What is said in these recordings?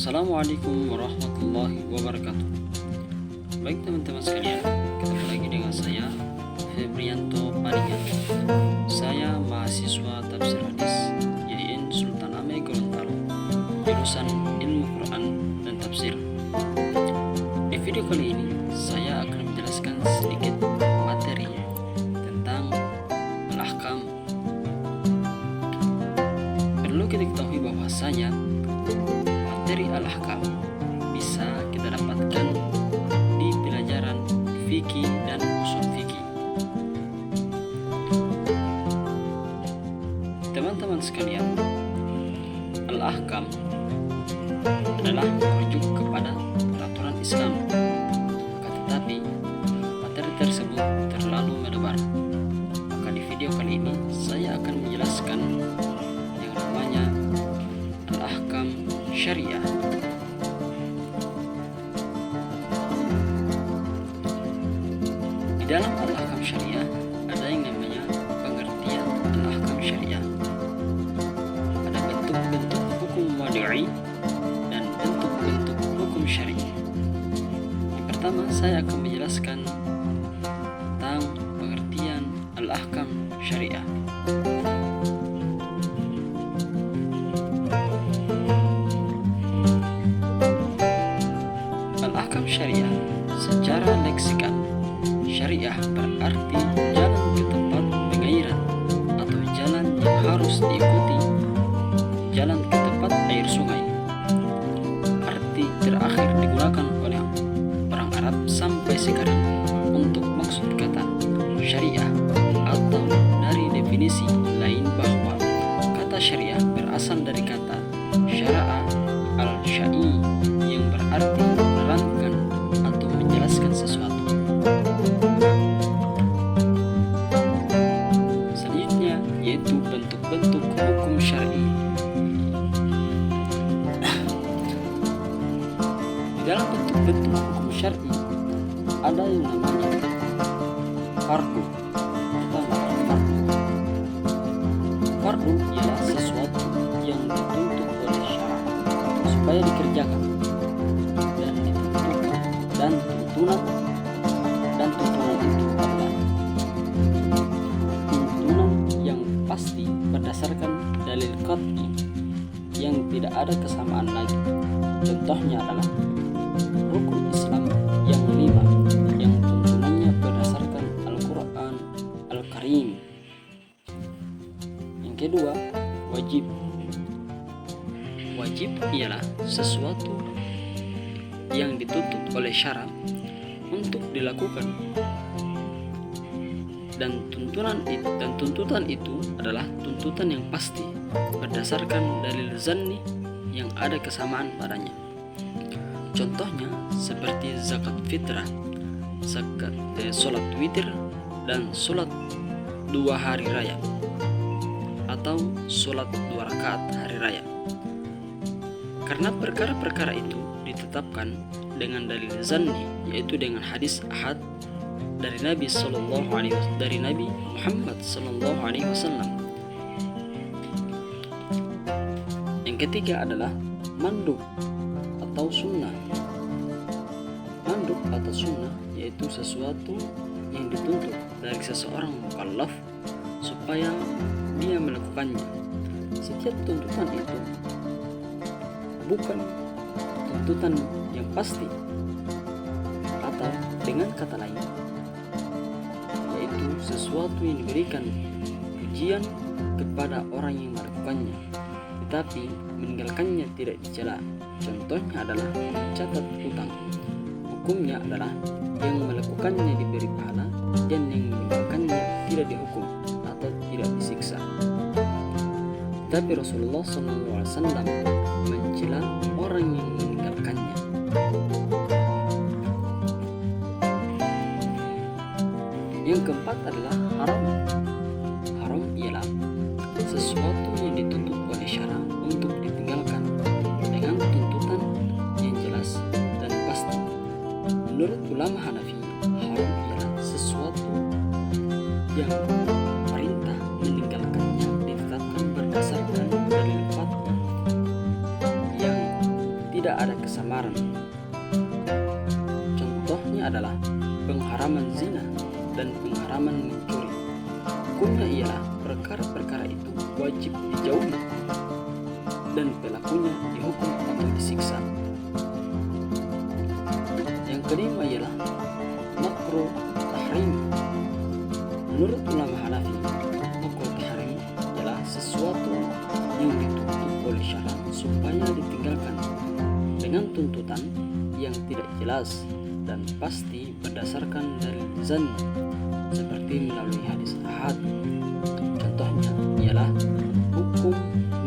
Assalamualaikum warahmatullahi wabarakatuh. Baik teman-teman sekalian, ketemu lagi dengan saya Febrianto Paningan. Saya mahasiswa tafsir hadis YIN Sultan Ame Gorontalo, jurusan Ilmu Quran dan Tafsir. Di video kali ini saya akan menjelaskan sedikit materi tentang al-ahkam. Perlu kita ketahui bahwasanya materi al-ahkam bisa kita dapatkan di pelajaran fikih dan usul fikih. Teman-teman sekalian, al-ahkam adalah merujuk kepada peraturan Islam. Tetapi materi tersebut terlalu melebar. Maka di video kali ini saya akan menjelaskan yang namanya al-ahkam syariah. Di dalam al-ahkam syariah ada yang namanya pengertian al-ahkam syariah. Ada bentuk-bentuk hukum wadi'i dan bentuk-bentuk hukum syari'. Yang pertama saya akan menjelaskan tentang pengertian al-ahkam syariah. Al-ahkam syariah secara leksikal, syariah berarti jalan ke tempat pengairan atau jalan yang harus diikuti, jalan ke tempat air sungai. Arti terakhir digunakan oleh orang Arab sampai sekarang untuk maksud kata syariah, atau dari definisi lain bahwa kata syariah berasal dari kata syara'a al-sya'i yang berarti menerangkan atau menjelaskan sesuatu. Selanjutnya yaitu bentuk-bentuk hukum syar'i. Di dalam bentuk-bentuk hukum syar'i ada yang namanya fardu. Fardu ialah sesuatu yang dituntut oleh syara' supaya dikerjakan, dan tuntunan itu adalah tuntunan yang pasti berdasarkan dalil qat'i yang tidak ada kesamaan lagi. Contohnya adalah rukun Islam yang 5 yang tuntunannya berdasarkan Al-Quran Al-Karim. Yang kedua, wajib. Wajib ialah sesuatu yang dituntut oleh syara' untuk dilakukan, dan tuntutan itu adalah tuntutan yang pasti berdasarkan dalil zanni yang ada kesamaan padanya. Contohnya seperti zakat fitrah, salat witir, dan salat 2 hari raya atau salat 2 rakaat hari raya. Karena perkara-perkara itu ditetapkan dengan dalil zanni, yaitu dengan hadis ahad dari Nabi Muhammad sallallahu alaihi wasallam. Yang ketiga adalah mandub atau sunnah. Mandub atau sunnah yaitu sesuatu yang dituntut dari seseorang mukallaf supaya dia melakukannya. Setiap tuntutan itu bukan tuntutan yang pasti, atau dengan kata lain yaitu sesuatu yang diberikan pujian kepada orang yang melakukannya, tetapi meninggalkannya tidak dicela. Contohnya adalah mencatat hutang. Hukumnya adalah yang melakukannya diberi pahala dan yang meninggalkannya tidak dihukum atau tidak disiksa. Tapi Rasulullah SAW mencela orang yang meninggalkannya. Yang keempat adalah haram. Haram ialah sesuatu yang dituntut oleh syara' untuk ditinggalkan dengan tuntutan yang jelas dan pasti. Menurut ulama Hanafi, haram ialah sesuatu yang perintah meninggalkannya ditetapkan berdasarkan dalil qat'i yang tidak tidak ada kesamaran. Contohnya adalah pengharaman zina dan pengharaman mencuri. Hukumnya ialah perkara-perkara itu wajib dijauhi dan pelakunya dihukum atau disiksa. Yang kelima ialah makruh tahrim. Menurut ulama Hanafi, makruh tahrim ialah sesuatu yang dituntut oleh syara supaya ditinggalkan dengan tuntutan yang tidak jelas dan pasti berdasarkan dalil zanni, seperti melalui hadis ahad. Contohnya ialah hukum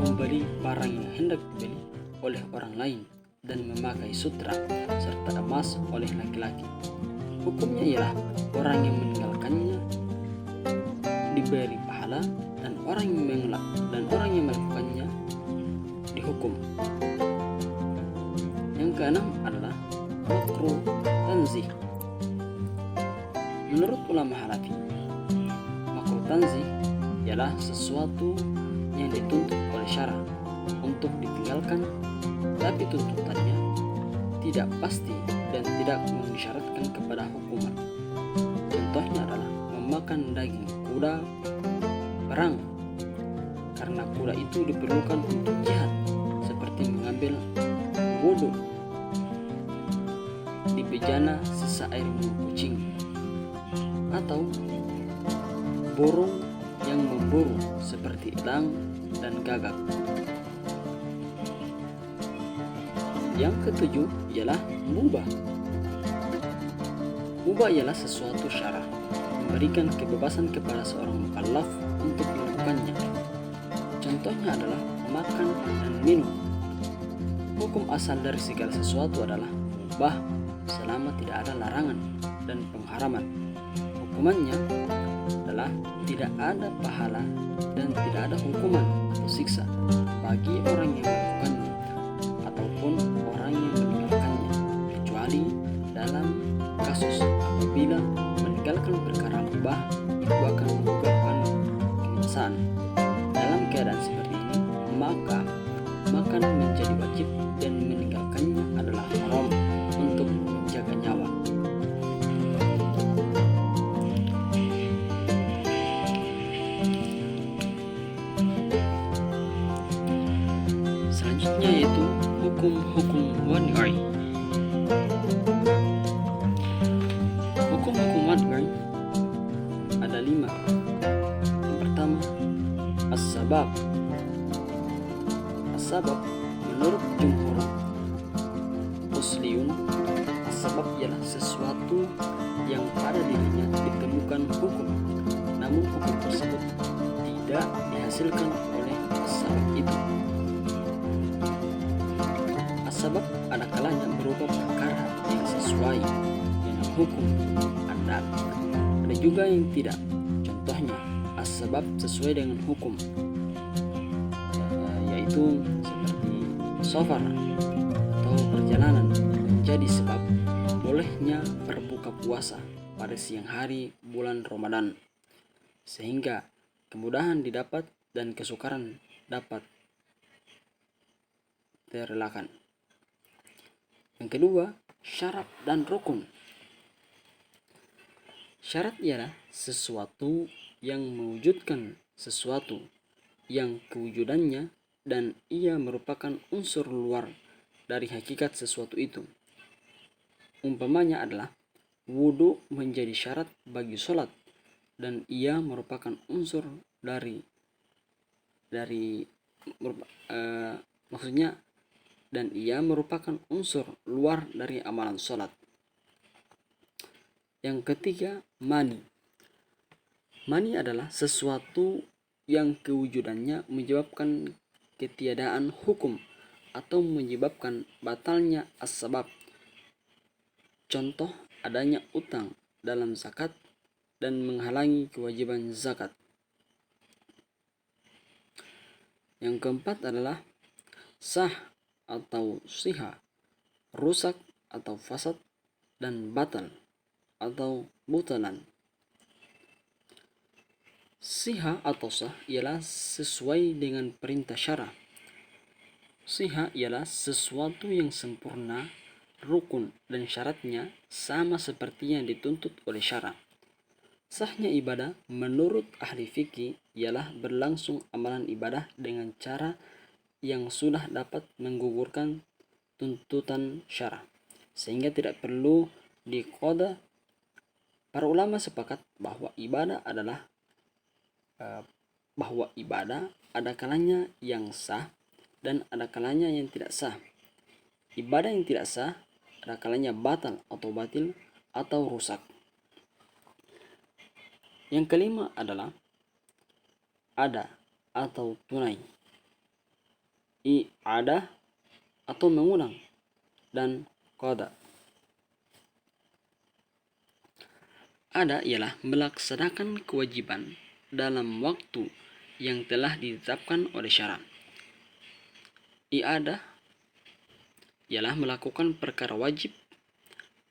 membeli barang yang hendak dibeli oleh orang lain dan memakai sutra serta emas oleh laki-laki. Hukumnya ialah orang yang meninggalkannya diberi pahala dan orang yang melakukannya dihukum. Yang keenam adalah makruh tanzih. Menurut ulama Hanafi, makruh tanzih ialah sesuatu yang dituntut oleh syara untuk ditinggalkan, tapi tuntutannya tidak pasti dan tidak mengisyaratkan kepada hukuman. Contohnya adalah memakan daging kuda perang, karena kuda itu diperlukan untuk jihad, seperti mengambil wudhu di bejana sisa air minum kucing, atau burung yang memburu seperti elang dan gagak. Yang ketujuh ialah mubah. Mubah ialah sesuatu syara memberikan kebebasan kepada seorang mukallaf untuk melakukannya. Contohnya adalah makan dan minum. Hukum asal dari segala sesuatu adalah mubah selama tidak ada larangan dan pengharaman. Hukumannya adalah tidak ada pahala dan tidak ada hukuman atau siksa bagi orang yang melakukannya ataupun orang yang meninggalkannya, kecuali dalam kasus apabila meninggalkan perkara mubah itu akan menyebabkan kebinasaan. Dalam keadaan seperti ini, maka makan menjadi wajib dan meninggalkannya adalah haram untuk menjaga nyawa. Selanjutnya yaitu hukum-hukum wad'i. Hukum-hukum wad'i ada 5. Yang pertama, as-sabab. As-sabab menurut jumhur usliyun, as-sabab ialah sesuatu yang pada dirinya ditemukan hukum, namun hukum tersebut tidak dihasilkan oleh as-sabab itu. As-sabab ada kalanya berupa perkara yang sesuai dengan hukum adat, ada juga yang tidak. Contohnya, as-sabab sesuai dengan hukum, yaitu seperti safar atau perjalanan menjadi sebab bolehnya berbuka puasa pada siang hari bulan Ramadan, sehingga kemudahan didapat dan kesukaran dapat terelakkan. Yang kedua, syarat dan rukun. Syarat ialah sesuatu yang mewujudkan sesuatu yang kewujudannya dan ia merupakan unsur luar dari hakikat sesuatu itu. Umpamanya adalah wudhu menjadi syarat bagi sholat dan ia merupakan unsur dan ia merupakan unsur luar dari amalan sholat. Yang ketiga, mani. Mani adalah sesuatu yang kewujudannya menyebabkan ketiadaan hukum atau menyebabkan batalnya as-sabab. Contoh adanya utang dalam zakat dan menghalangi kewajiban zakat. Yang keempat adalah sah atau siha, rusak atau fasad, dan batal atau butalan. Siha atau sah ialah sesuai dengan perintah syara. Sihah ialah sesuatu yang sempurna, rukun dan syaratnya sama seperti yang dituntut oleh syara. Sahnya ibadah menurut ahli fikih ialah berlangsung amalan ibadah dengan cara yang sudah dapat menggugurkan tuntutan syara, sehingga tidak perlu diqada. Para ulama sepakat bahwa ibadah ada kalanya yang sah dan ada kalanya yang tidak sah. Ibadah yang tidak sah ada kalanya batal atau batil atau rusak. Yang kelima adalah ada atau tunai, i'adah atau mengulang, dan qada. Ada ialah melaksanakan kewajiban dalam waktu yang telah ditetapkan oleh syara. I'adah ialah melakukan perkara wajib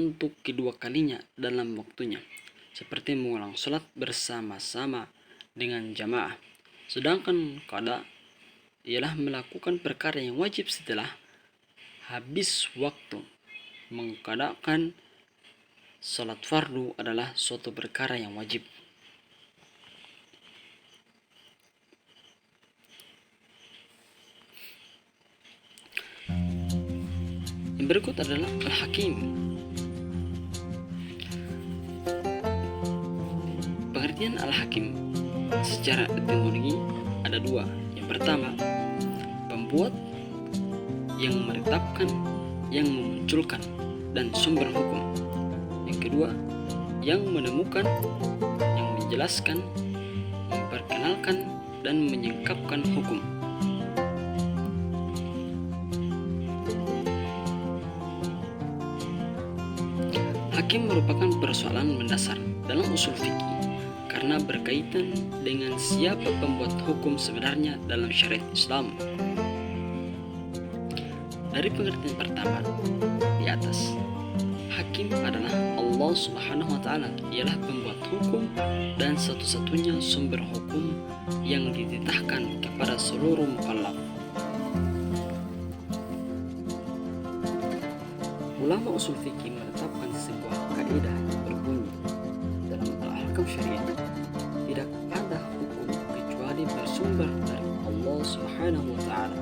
untuk kedua kalinya dalam waktunya, seperti mengulang sholat bersama-sama dengan jamaah. Sedangkan qada ialah melakukan perkara yang wajib setelah habis waktu. Mengqadakan sholat fardu adalah suatu perkara yang wajib. Yang berikut adalah al-hakim. Pengertian al-hakim secara etimologi ada dua. Yang pertama, pembuat, yang menetapkan, yang memunculkan, dan sumber hukum. Yang kedua, yang menemukan, yang menjelaskan, memperkenalkan, dan menyingkapkan hukum. Hakim merupakan persoalan mendasar dalam usul fikih karena berkaitan dengan siapa pembuat hukum sebenarnya dalam syariat Islam. Dari pengertian pertama di atas, hakim adalah Allah Subhanahu wa Ta'ala, ialah pembuat hukum dan satu-satunya sumber hukum yang dititahkan kepada seluruh mukallaf. Ulama usul fikih menetapkan sebuah kaidah yang berbunyi, dalam al-ahkam syariah tidak ada hukum kecuali bersumber dari Allah Subhanahu wa Ta'ala.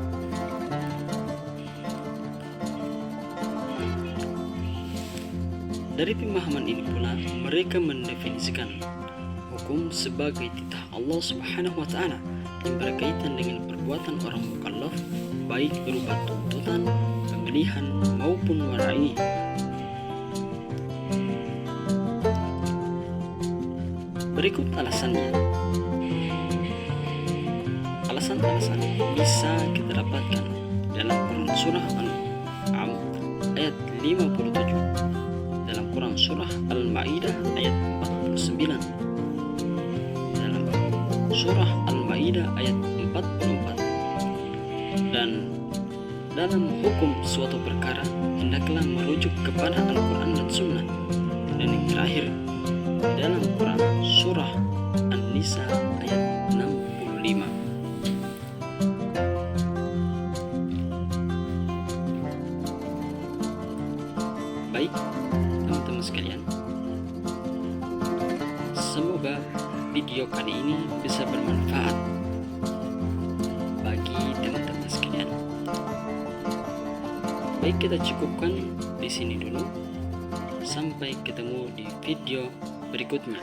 Dari pemahaman ini pula mereka mendefinisikan hukum sebagai titah Allah Subhanahu wa Ta'ala yang berkaitan dengan perbuatan orang mukallaf, baik berupa tuntutan, pemilihan maupun warai. Berikut alasannya. Alasan-alasan bisa kita dapatkan dalam Quran surah Al-An'am ayat 57, dalam Quran surah Al-Maidah ayat 49, dalam surah Al-Maidah ayat 44, dan dalam hukum suatu perkara hendaklah merujuk kepada Al-Quran dan Sunnah. Dan yang terakhir, dalam Quran surah An-Nisa ayat 65. Baik, teman-teman sekalian, semoga video kali ini bisa bermanfaat bagi teman-teman sekalian. Baik, kita cukupkan di sini dulu. Sampai ketemu di video berikutnya.